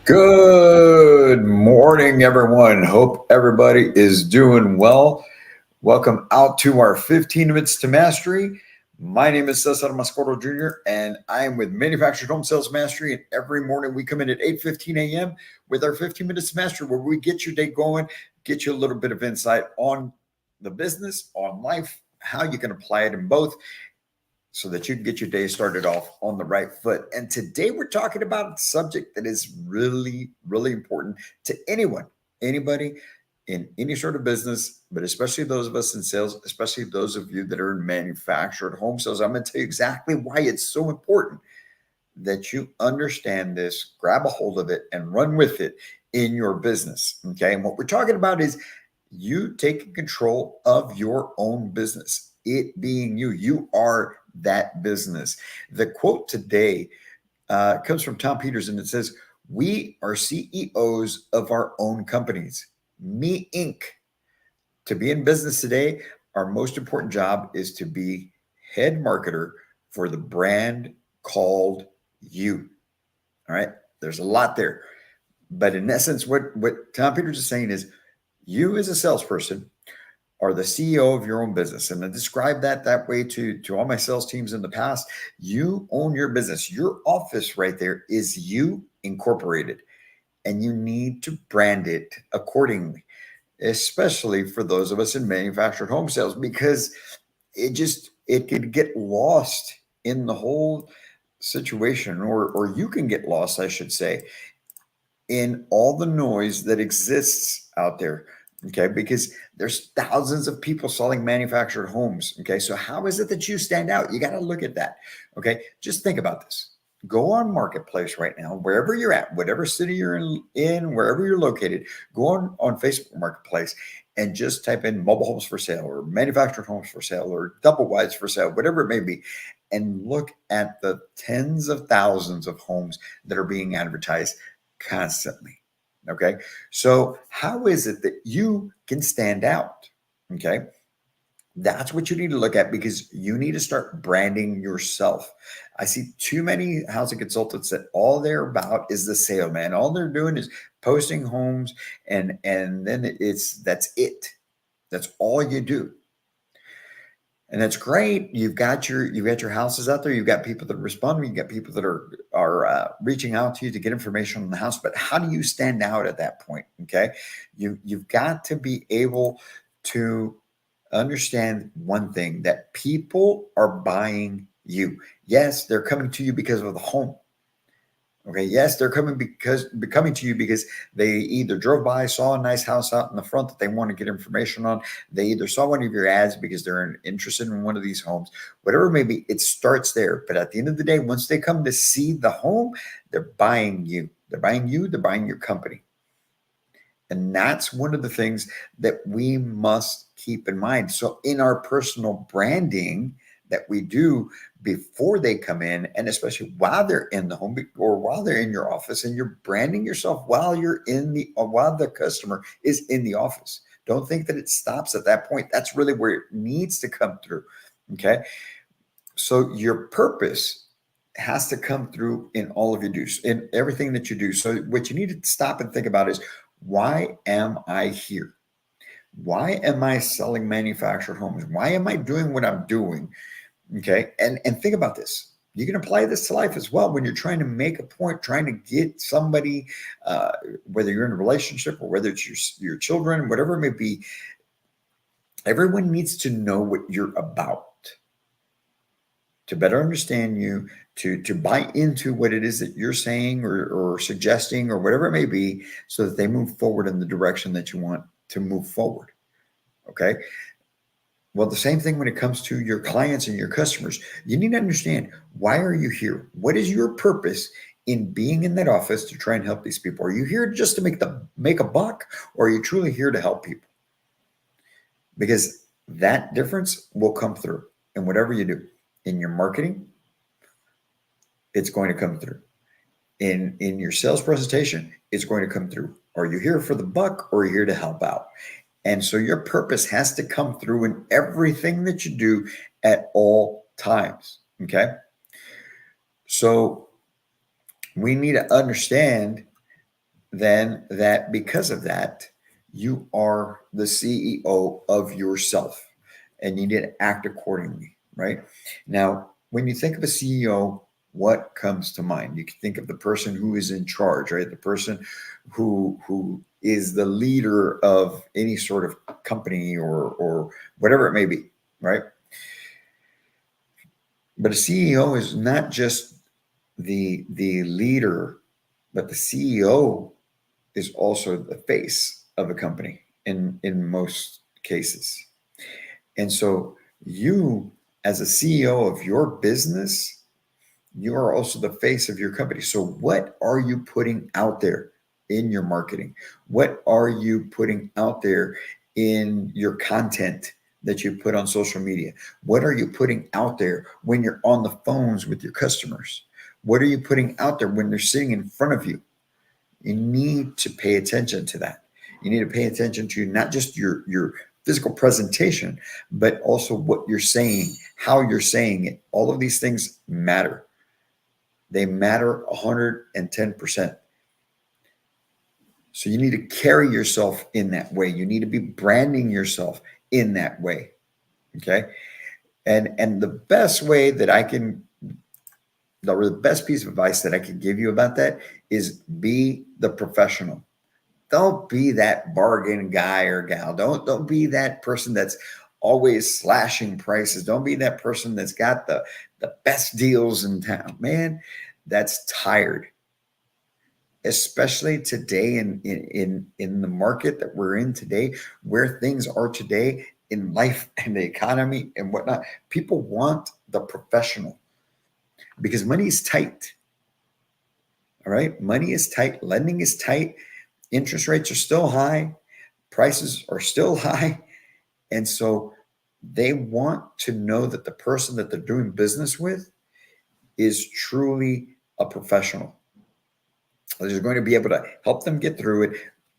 Good morning, everyone. Hope everybody is doing well. Welcome out to our 15 Minutes to Mastery. My name is Cesar Mascoro Jr., and I am with Manufactured Home Sales Mastery. And every morning we come in at 8:15 a.m. with our 15 Minutes to Mastery, where we get your day going, get you a little bit of insight on the business, on life, how you can apply it in both, so that you can get your day started off on the right foot. And today we're talking about a subject that is really, really important to anyone, anybody in any sort of business, but especially those of us in sales, especially those of you that are in manufactured home sales. I'm going to tell you exactly why it's so important that you understand this, grab a hold of it, and run with it in your business. Okay. And what we're talking about is you taking control of your own business, it being you. You are that business. The quote today comes from Tom Peters, and it says, "We are CEOs of our own companies. Me Inc. To be in business today, our most important job is to be head marketer for the brand called you." All right. There's a lot there. But in essence, what Tom Peters is saying is you as a salesperson are the CEO of your own business. And I described that way to all my sales teams in the past. You own your business. Your office right there is you incorporated, and you need to brand it accordingly, especially for those of us in manufactured home sales, because it could get lost in the whole situation, or you can get lost, I should say, in all the noise that exists out there. Okay, because there's thousands of people selling manufactured homes. Okay, so how is it that you stand out? You got to look at that. Okay, just think about this. Go on Marketplace right now, wherever you're at, whatever city you're in wherever you're located. Go on Facebook Marketplace and just type in mobile homes for sale, or manufactured homes for sale, or double wides for sale, whatever it may be, and look at the tens of thousands of homes that are being advertised constantly. Okay. So, how is it that you can stand out? Okay. That's what you need to look at, because you need to start branding yourself. I see too many housing consultants that all they're about is the sale, man. All they're doing is posting homes, and then that's it. That's all you do. And that's great. You've got your houses out there. You've got people that respond. You've got people that are reaching out to you to get information on the house. But how do you stand out at that point? Okay, you've got to be able to understand one thing, that people are buying you. Yes, they're coming to you because of the home. Okay, yes, they're coming to you because they either drove by, saw a nice house out in the front that they want to get information on. They either saw one of your ads because they're interested in one of these homes. Whatever it may be, it starts there. But at the end of the day, once they come to see the home, they're buying you. They're buying you. They're buying your company. And that's one of the things that we must keep in mind. So in our personal branding that we do before they come in, and especially while they're in the home or while they're in your office, and you're branding yourself while while the customer is in the office. Don't think that it stops at that point. That's really where it needs to come through. Okay. So your purpose has to come through in all of your do, in everything that you do. So what you need to stop and think about is, why am I here? Why am I selling manufactured homes? Why am I doing what I'm doing? Okay. And think about this. You can apply this to life as well when you're trying to make a point, trying to get somebody, whether you're in a relationship or whether it's your children, whatever it may be. Everyone needs to know what you're about to better understand you, to buy into what it is that you're saying or suggesting or whatever it may be, so that they move forward in the direction that you want to move forward. Okay. Well, the same thing when it comes to your clients and your customers. You need to understand, why are you here? What is your purpose in being in that office to try and help these people? Are you here just to make a buck, or are you truly here to help people? Because that difference will come through in whatever you do. In your marketing, it's going to come through. In your sales presentation, it's going to come through. Are you here for the buck, or are you here to help out? And so your purpose has to come through in everything that you do at all times. Okay. So we need to understand then that because of that, you are the CEO of yourself and you need to act accordingly, right? Now, when you think of a CEO, what comes to mind? You can think of the person who is in charge, right? The person who is the leader of any sort of company or whatever it may be, right? But a CEO is not just the leader, but the CEO is also the face of a company in most cases. And so you, as a CEO of your business, you are also the face of your company. So what are you putting out there in your marketing? What are you putting out there in your content that you put on social media? What are you putting out there when you're on the phones with your customers? What are you putting out there when they're sitting in front of you? You need to pay attention to that. You need to pay attention to not just your physical presentation, but also what you're saying, how you're saying it. All of these things matter. They matter 110%. So you need to carry yourself in that way. You need to be branding yourself in that way. Okay. And the best way that I can, the best piece of advice that I can give you about that is be the professional. Don't be that bargain guy or gal. Don't be that person that's always slashing prices. Don't be that person that's got the best deals in town. Man, that's tired. Especially today in the market that we're in today, where things are today in life and the economy and whatnot. People want the professional because money is tight. All right. Money is tight. Lending is tight. Interest rates are still high. Prices are still high. And so they want to know that the person that they're doing business with is truly a professional. They're going to be able to help them get through it,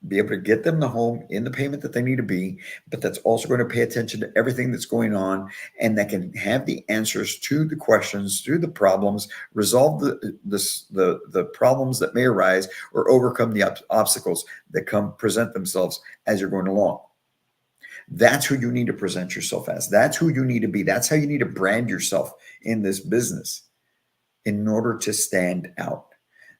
be able to get them the home in the payment that they need to be, but that's also going to pay attention to everything that's going on and that can have the answers to the questions, to the problems, resolve the problems that may arise or overcome the obstacles that present themselves as you're going along. That's who you need to present yourself as. That's who you need to be. That's how you need to brand yourself in this business in order to stand out.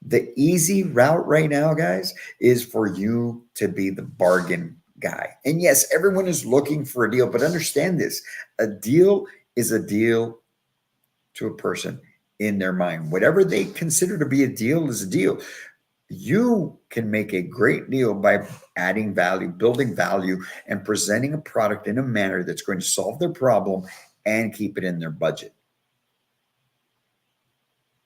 The easy route right now, guys, is for you to be the bargain guy. And yes, everyone is looking for a deal, but understand this. A deal is a deal to a person in their mind. Whatever they consider to be a deal is a deal. You can make a great deal by adding value, building value, and presenting a product in a manner that's going to solve their problem and keep it in their budget.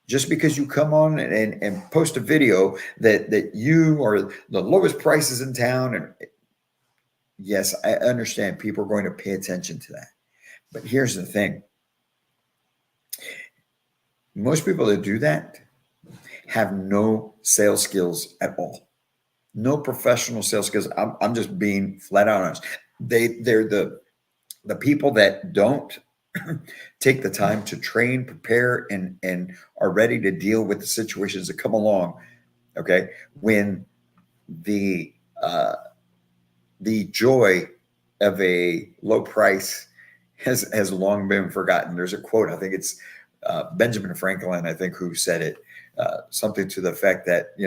Just because you come on and post a video that you are the lowest prices in town, and yes, I understand people are going to pay attention to that. But here's the thing. Most people that do that have no sales skills at all. No professional sales skills. I'm just being flat out honest. They're the people that don't take the time to train, prepare, and are ready to deal with the situations that come along. Okay, when the joy of a low price has long been forgotten. There's a quote. I think it's Benjamin Franklin. I think who said it. Something to the effect that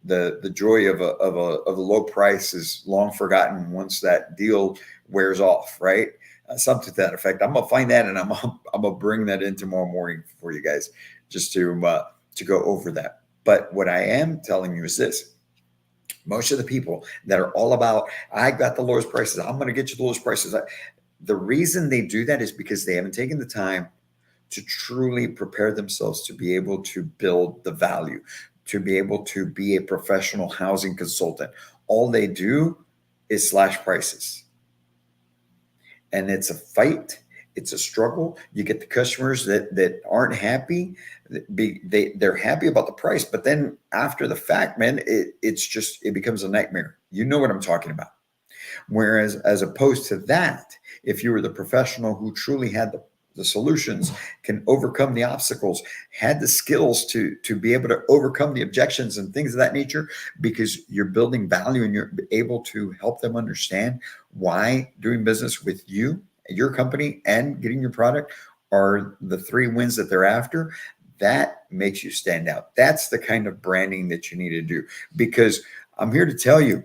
the joy of a low price is long forgotten once that deal wears off. Right. Something to that effect. I'm gonna find that and I'm gonna bring that in tomorrow morning for you guys, just to go over that. But what I am telling you is this: most of the people that are all about, I got the lowest prices, I'm gonna get you the lowest prices. The reason they do that is because they haven't taken the time to truly prepare themselves to be able to build the value, to be able to be a professional housing consultant. All they do is slash prices. And it's a fight. It's a struggle. You get the customers that aren't happy. They're happy about the price, but then after the fact, man, it becomes a nightmare. You know what I'm talking about. Whereas as opposed to that, if you were the professional who truly had the solutions, can overcome the obstacles, had the skills to be able to overcome the objections and things of that nature, because you're building value and you're able to help them understand why doing business with you, your company, and getting your product are the three wins that they're after. That makes you stand out. That's the kind of branding that you need to do, because I'm here to tell you,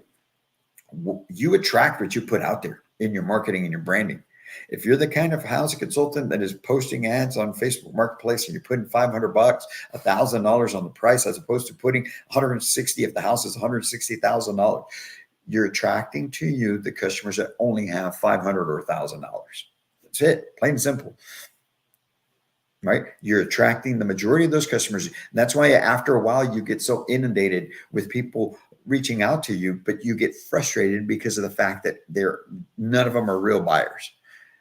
you attract what you put out there in your marketing and your branding. If you're the kind of housing consultant that is posting ads on Facebook Marketplace and you're putting $500, $1,000 on the price, as opposed to putting 160 if the house is $160,000, you're attracting to you the customers that only have $500 or $1,000. That's it, plain and simple. Right? You're attracting the majority of those customers. That's why after a while you get so inundated with people reaching out to you, but you get frustrated because of the fact that none of them are real buyers,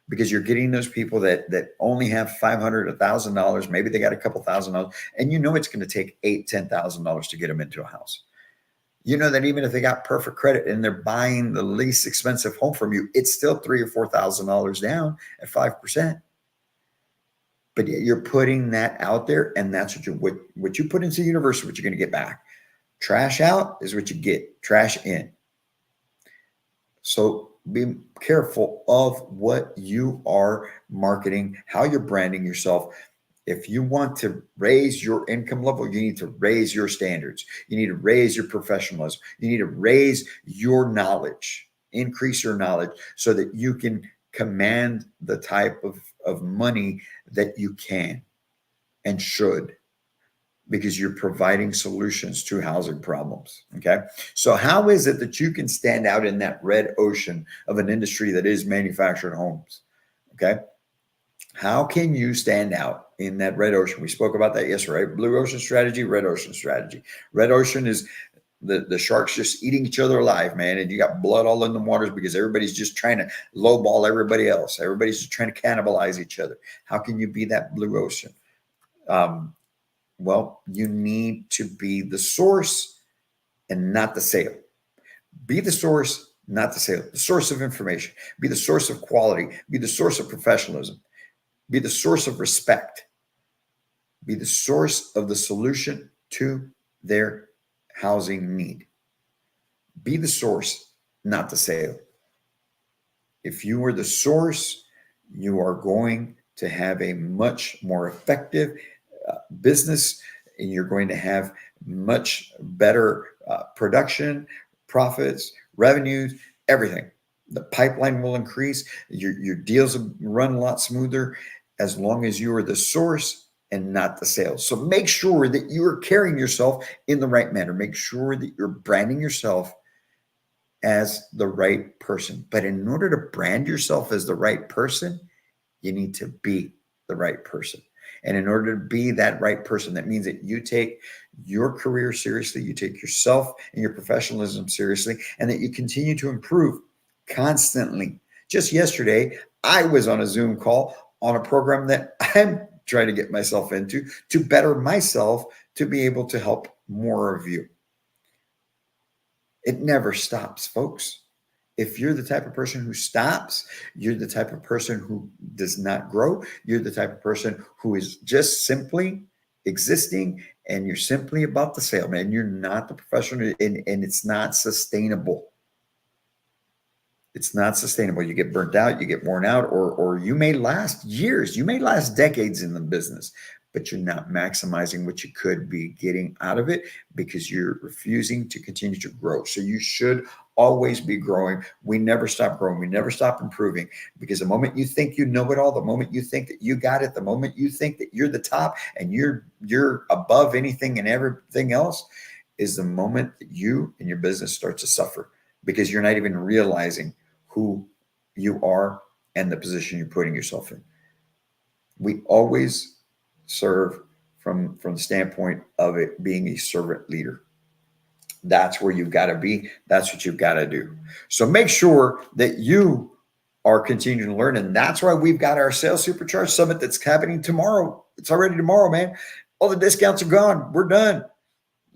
because you're getting those people that only have $500, $1,000. Maybe they got a couple $1,000, and you know it's going to take $8,000, $10,000 to get them into a house. You know that even if they got perfect credit and they're buying the least expensive home from you, it's still $3,000 or $4,000 down at 5%. But you're putting that out there, and that's what you put into the universe, what you're going to get back. Trash out is what you get. Trash in. So be careful of what you are marketing, how you're branding yourself. If you want to raise your income level, you need to raise your standards. You need to raise your professionalism. You need to raise your knowledge, increase your knowledge, so that you can command the type of money that you can and should, because you're providing solutions to housing problems. Okay. So how is it that you can stand out in that red ocean of an industry that is manufactured homes? Okay. How can you stand out in that red ocean? We spoke about that yesterday, right? Blue ocean strategy, red ocean strategy. Red ocean is the sharks just eating each other alive, man. And you got blood all in the waters because everybody's just trying to lowball everybody else. Everybody's just trying to cannibalize each other. How can you be that blue ocean? Well, you need to be the source and not the sale. Be the source, not the sale. The source of information. Be the source of quality. Be the source of professionalism. Be the source of respect. Be the source of the solution to their housing need. Be the source, not the sale. If you are the source, you are going to have a much more effective business, and you're going to have much better production, profits, revenues, everything. The pipeline will increase. Your deals will run a lot smoother as long as you are the source and not the sales. So make sure that you are carrying yourself in the right manner. Make sure that you're branding yourself as the right person. But in order to brand yourself as the right person, you need to be the right person. And in order to be that right person, that means that you take your career seriously, you take yourself and your professionalism seriously, and that you continue to improve constantly. Just yesterday, I was on a Zoom call on a program that I'm trying to get myself into to better myself, to be able to help more of you. It never stops, folks. If you're the type of person who stops, you're the type of person who does not grow. You're the type of person who is just simply existing, and you're simply about the sale, man. You're not the professional, and it's not sustainable. It's not sustainable. You get burnt out, you get worn out, or you may last years, you may last decades in the business, but you're not maximizing what you could be getting out of it because you're refusing to continue to grow. So you should always be growing. We never stop growing. We never stop improving, because the moment you think you know it all, the moment you think that you got it, the moment you think that you're the top and you're above anything and everything else, is the moment that you and your business start to suffer, because you're not even realizing who you are and the position you're putting yourself in. We always serve from the standpoint of it being a servant leader. That's where you've got to be. That's what you've got to do. So make sure that you are continuing to learn. And that's why we've got our Sales Supercharged Summit that's happening tomorrow. It's already tomorrow, man. All the discounts are gone. We're done.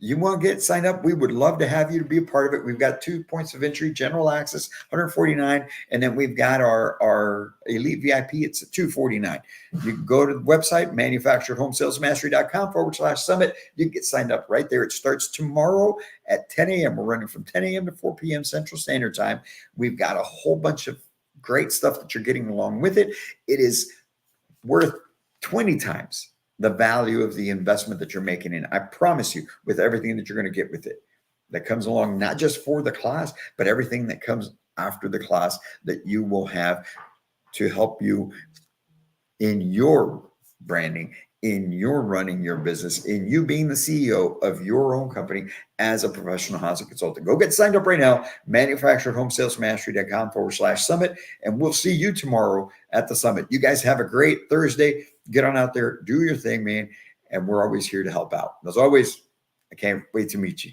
you want to get signed up, we would love to have you to be a part of it. We've got 2 points of entry, general access, 149, and then we've got our elite VIP. It's at 249. You can go to the website, manufacturedhomesalesmastery.com/summit. You can get signed up right there. It starts tomorrow at 10 a.m. We're running from 10 a.m. to 4 p.m. Central Standard Time. We've got a whole bunch of great stuff that you're getting along with it. It is worth 20 times the value of the investment that you're making in. I promise you, with everything that you're going to get with it that comes along, not just for the class, but everything that comes after the class that you will have to help you in your branding, in your running your business, in you being the CEO of your own company as a professional housing consultant. Go get signed up right now, manufacturedhomesalesmastery.com/summit, and we'll see you tomorrow at the summit. You guys have a great Thursday. Get on out there, do your thing, man, and we're always here to help out. As always, I can't wait to meet you.